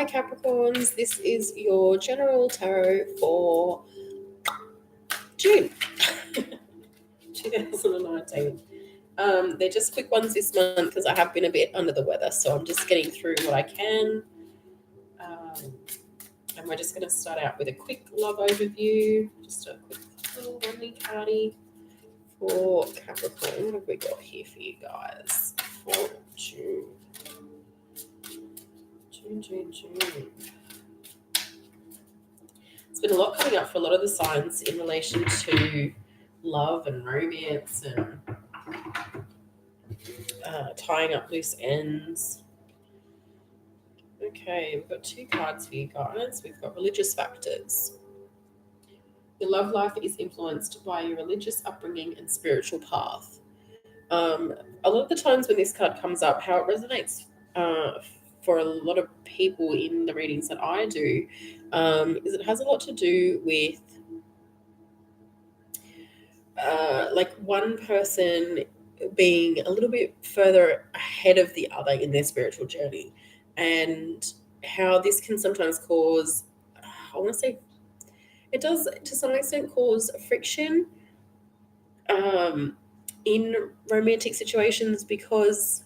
Hi Capricorns, this is your general tarot for June 2019. They're just quick ones this month because I have been a bit under the weather, so I'm just getting through what I can. And we're just going to start out with a quick love overview, just a quick little running cardy for Capricorn. What have we got here for you guys for June? June. There's been a lot coming up for a lot of the signs in relation to love and romance and tying up loose ends. Okay, we've got 2 cards for you guys. We've got religious factors. Your love life is influenced by your religious upbringing and spiritual path. A lot of the times when this card comes up, how it resonates for a lot of people in the readings that I do is it has a lot to do with like one person being a little bit further ahead of the other in their spiritual journey, and how this can sometimes cause, I want to say, it does to some extent cause friction in romantic situations, because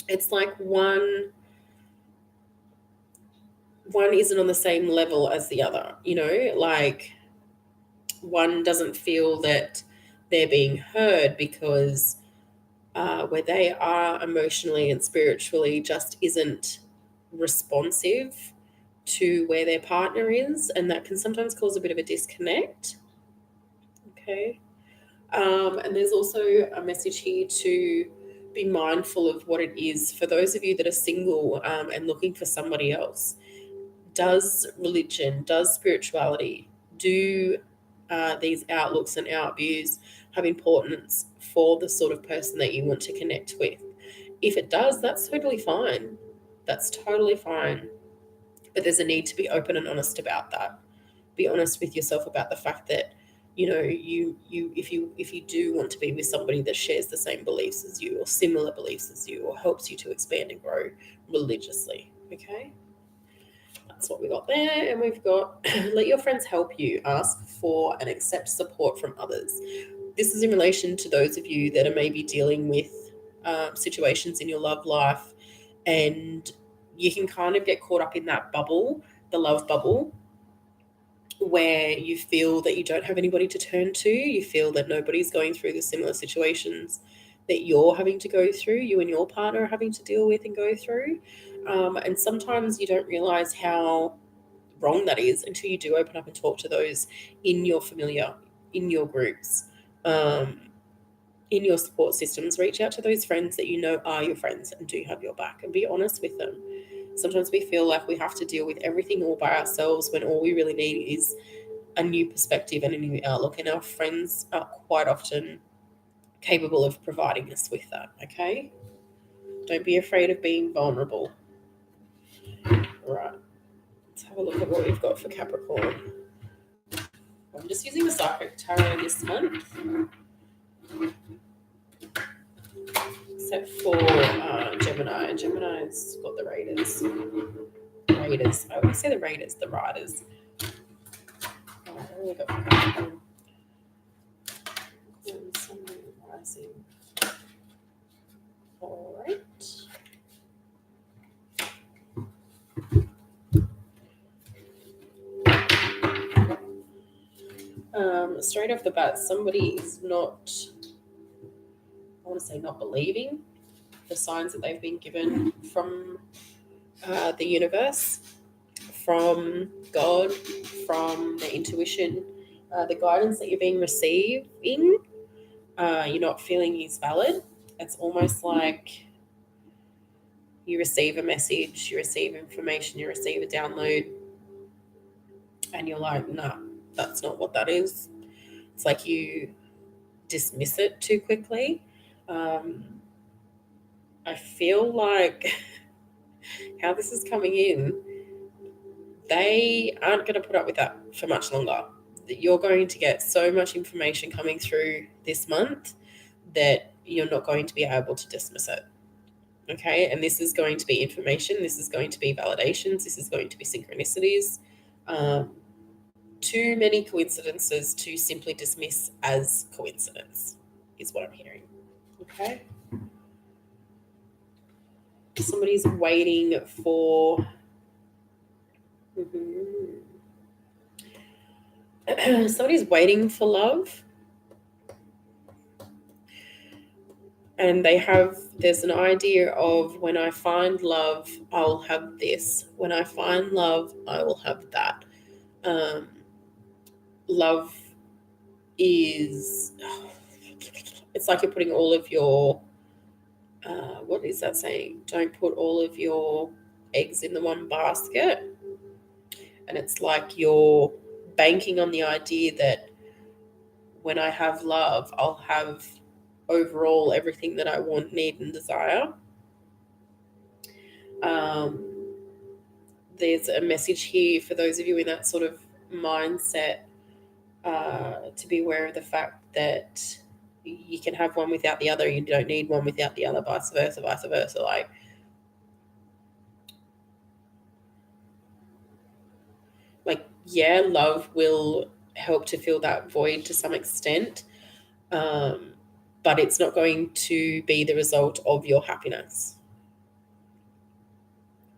it's like one isn't on the same level as the other, like one doesn't feel that they're being heard because where they are emotionally and spiritually just isn't responsive to where their partner is, and that can sometimes cause a bit of a disconnect. Okay. And there's also a message here to be mindful of what it is for those of you that are single and looking for somebody else. Does religion, does spirituality, do these outlooks and outviews have importance for the sort of person that you want to connect with? If it does, that's totally fine. That's totally fine. But there's a need to be open and honest about that. Be honest with yourself about the fact that, if you do want to be with somebody that shares the same beliefs as you or similar beliefs as you or helps you to expand and grow religiously. Okay. That's what we got there. And we've got let your friends help you, ask for and accept support from others. This is in relation to those of you that are maybe dealing with situations in your love life, and you can kind of get caught up in that bubble, the love bubble, where you feel that you don't have anybody to turn to. You feel that nobody's going through the similar situations that you're having to go through, you and your partner are having to deal with and go through. And sometimes you don't realize how wrong that is until you do open up and talk to those in your familiar, in your groups, in your support systems. Reach out to those friends that you know are your friends and do have your back, and be honest with them. Sometimes we feel like we have to deal with everything all by ourselves when all we really need is a new perspective and a new outlook, and our friends are quite often capable of providing us with that. Okay, don't be afraid of being vulnerable. All right, let's have a look at what we've got for Capricorn. I'm just using the Psychic Tarot this month, except for Gemini. Gemini's got the Raiders. I always say the Raiders, the Riders. What have we got for Capricorn? Sun, rising. All right. Straight off the bat, somebody is not, I want to say, not believing the signs that they've been given from the universe, from God, from the intuition, the guidance that you're being receiving. You're not feeling is valid. It's almost like you receive a message, you receive information, you receive a download, and you're like, nah, that's not what that is. It's like you dismiss it too quickly. I feel like how this is coming in, they aren't going to put up with that for much longer. You're going to get so much information coming through this month that you're not going to be able to dismiss it. Okay, and this is going to be information, this is going to be validations, this is going to be synchronicities. Too many coincidences to simply dismiss as coincidence is what I'm hearing. Okay. Somebody's waiting for. Somebody's waiting for love, and there's an idea of, when I find love, I'll have this. When I find love, I will have that. Love is, it's like you're putting all of your, what is that saying? Don't put all of your eggs in the one basket. And it's like you're banking on the idea that when I have love, I'll have overall everything that I want, need, and desire. There's a message here for those of you in that sort of mindset, to be aware of the fact that you can have one without the other. You don't need one without the other, vice versa, vice versa. Yeah, love will help to fill that void to some extent, but it's not going to be the result of your happiness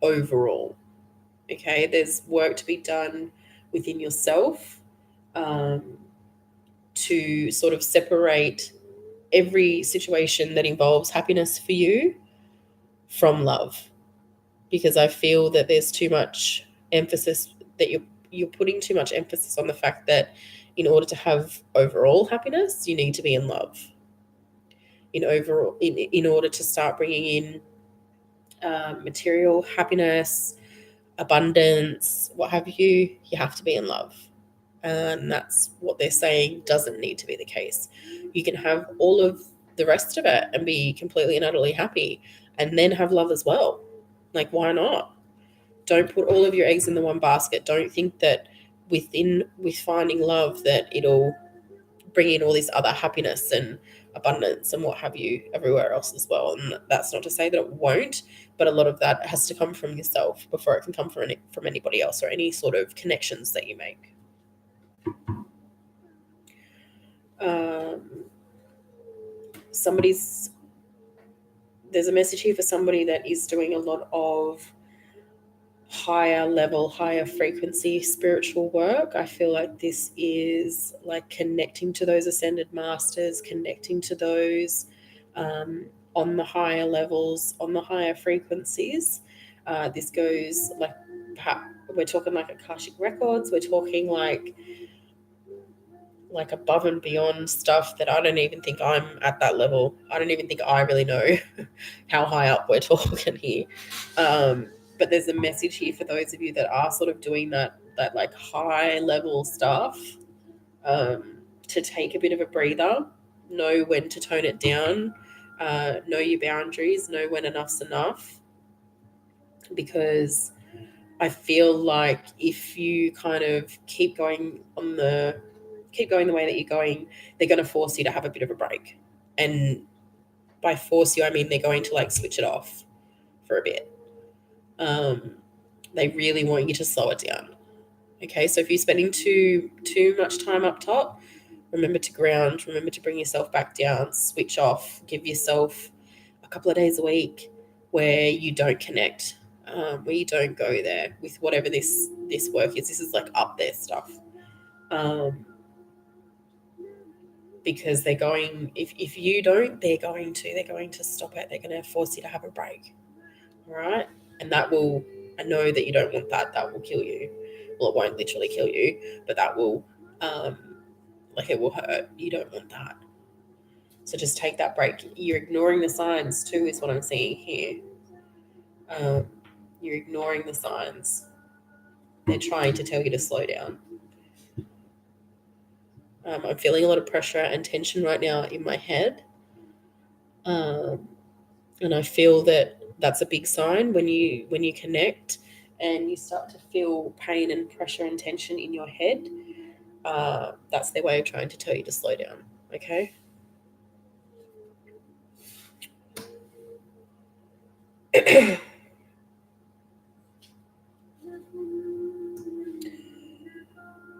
overall. Okay, there's work to be done within yourself, to sort of separate every situation that involves happiness for you from love, because I feel that there's too much emphasis, that you're putting too much emphasis on the fact that in order to have overall happiness, you need to be in love. In order to start bringing in material happiness, abundance, what have you, you have to be in love. And that's what they're saying doesn't need to be the case. You can have all of the rest of it and be completely and utterly happy, and then have love as well. Like, why not? Don't put all of your eggs in the one basket. Don't think that with finding love that it'll bring in all this other happiness and abundance and what have you everywhere else as well. And that's not to say that it won't, but a lot of that has to come from yourself before it can come from anybody else or any sort of connections that you make. Somebody's There's a message here for somebody that is doing a lot of higher level, higher frequency spiritual work. I feel like this is like connecting to those ascended masters, connecting to those on the higher levels, on the higher frequencies. This goes like, we're talking like Akashic records, we're talking like above and beyond stuff that I don't even think I'm at that level. I don't even think I really know how high up we're talking here. But there's a message here for those of you that are sort of doing that like high level stuff, to take a bit of a breather, know when to tone it down, know your boundaries, know when enough's enough, because I feel like if you kind of keep going the way that you're going, they're going to force you to have a bit of a break. And by force you, I mean they're going to like switch it off for a bit. They really want you to slow it down. Okay, so if you're spending too much time up top, remember to ground, remember to bring yourself back down, switch off, give yourself a couple of days a week where you don't connect, where you don't go there with whatever this work is. This is like up there stuff. Because they're going, if you don't, they're going to stop it. They're going to force you to have a break. All right. And that will, I know that you don't want that. That will kill you. Well, it won't literally kill you, but that will, it will hurt. You don't want that. So just take that break. You're ignoring the signs too, is what I'm seeing here. You're ignoring the signs. They're trying to tell you to slow down. I'm feeling a lot of pressure and tension right now in my head. And I feel that that's a big sign when you connect and you start to feel pain and pressure and tension in your head. That's their way of trying to tell you to slow down. Okay.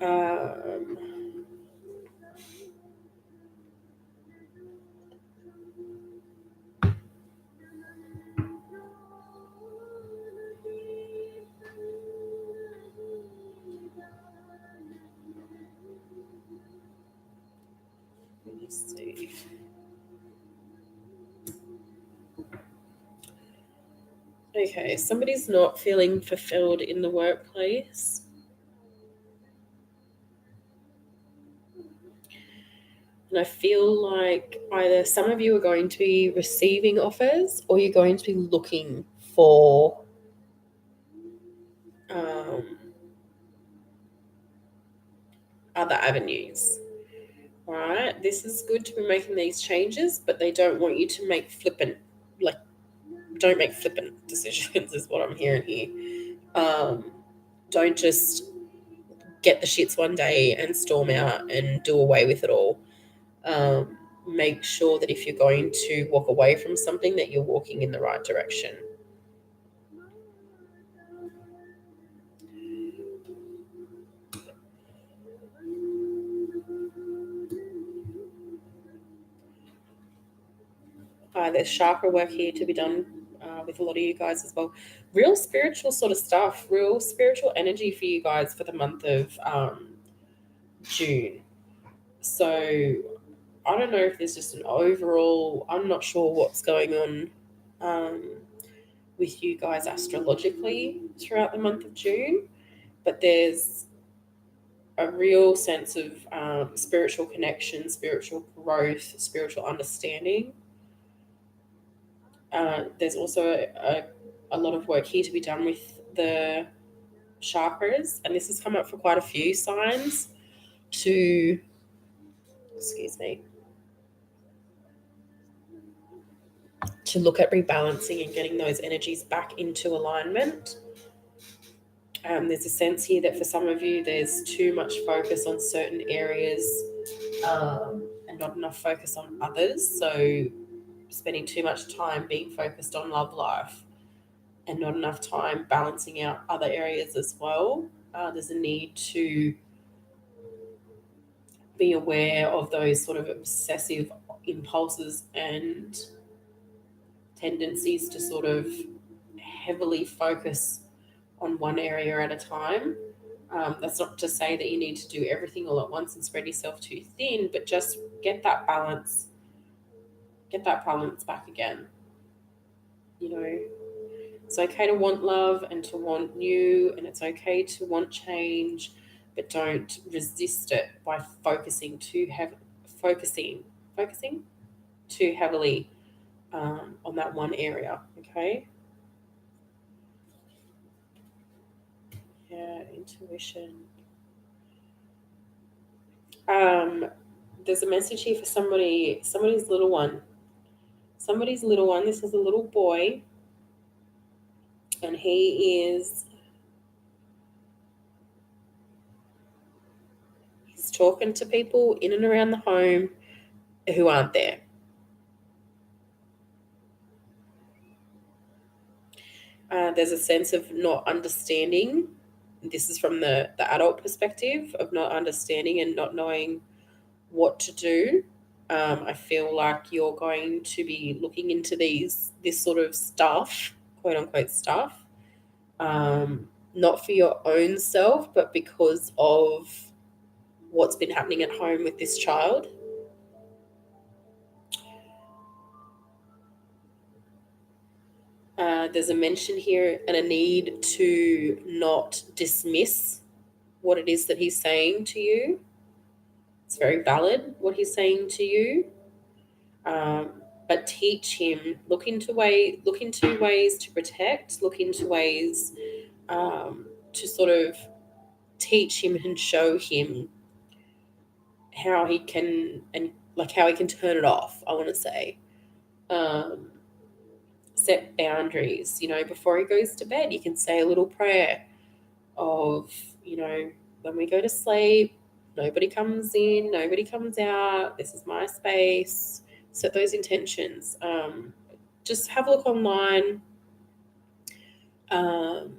um, let me see. Okay, somebody's not feeling fulfilled in the workplace. And I feel like either some of you are going to be receiving offers or you're going to be looking for um, other avenues. Right? This is good to be making these changes, but they don't want you to make flippant, like, don't make flippant decisions, is what I'm hearing here. Um, don't just get the shits one day and storm out and do away with it all. Make sure that if you're going to walk away from something, that you're walking in the right direction. There's chakra work here to be done with a lot of you guys as well. Real spiritual sort of stuff, real spiritual energy for you guys for the month of June. So I don't know if there's just an overall, I'm not sure what's going on with you guys astrologically throughout the month of June, but there's a real sense of spiritual connection, spiritual growth, spiritual understanding. There's also a lot of work here to be done with the chakras, and this has come up for quite a few signs to, excuse me, to look at rebalancing and getting those energies back into alignment. There's a sense here that for some of you, there's too much focus on certain areas and not enough focus on others. So, spending too much time being focused on love life and not enough time balancing out other areas as well. There's a need to be aware of those sort of obsessive impulses and tendencies to sort of heavily focus on one area at a time. That's not to say that you need to do everything all at once and spread yourself too thin, but just get that balance back again. You know, it's okay to want love and to want new, and it's okay to want change, but don't resist it by focusing too heavily on that one area. Okay. Yeah, intuition. Um, there's a message here for somebody's little one. Somebody's little one. This is a little boy, and he's talking to people in and around the home who aren't there. There's a sense of not understanding. This is from the adult perspective of not understanding and not knowing what to do. I feel like you're going to be looking into this sort of stuff, quote unquote stuff, not for your own self, but because of what's been happening at home with this child. There's a mention here and a need to not dismiss what it is that he's saying to you. It's very valid what he's saying to you, but teach him. Look into ways to protect. Look into ways to sort of teach him and show him how he can how he can turn it off. I want to say. Um, Set boundaries. You know, before he goes to bed, you can say a little prayer of, you know, when we go to sleep, nobody comes in, nobody comes out. This is my space. Set those intentions. Just have a look online. Um,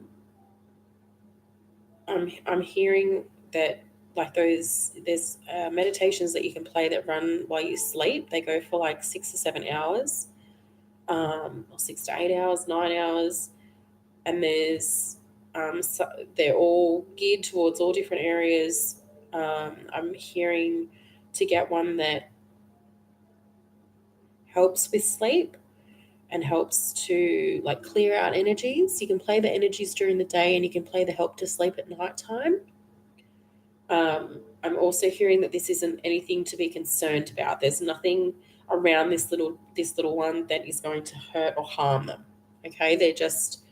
I'm hearing that like there's meditations that you can play that run while you sleep. They go for like 6 or 7 hours, or 6 to 8 hours, 9 hours, and so they're all geared towards all different areas. I'm hearing to get one that helps with sleep and helps to like clear out energies. You can play the energies during the day, and you can play the help to sleep at nighttime. I'm also hearing that this isn't anything to be concerned about. There's nothing around this little one that is going to hurt or harm them. Okay, they're just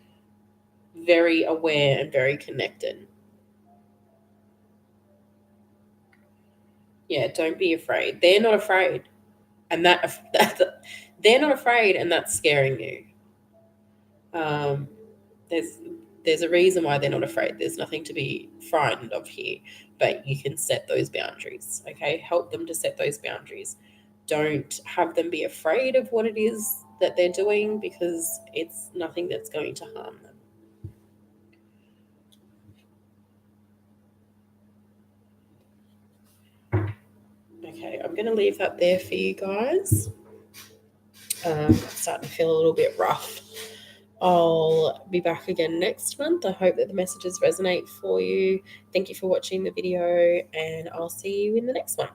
very aware and very connected. Yeah, don't be afraid. They're not afraid, and that they're not afraid, and that's scaring you. Um, there's there's a reason why they're not afraid. There's nothing to be frightened of here, but you can set those boundaries. Okay, help them to set those boundaries. Don't have them be afraid of what it is that they're doing, because it's nothing that's going to harm them. Okay, I'm going to leave that there for you guys. I'm starting to feel a little bit rough. I'll be back again next month. I hope that the messages resonate for you. Thank you for watching the video, and I'll see you in the next one.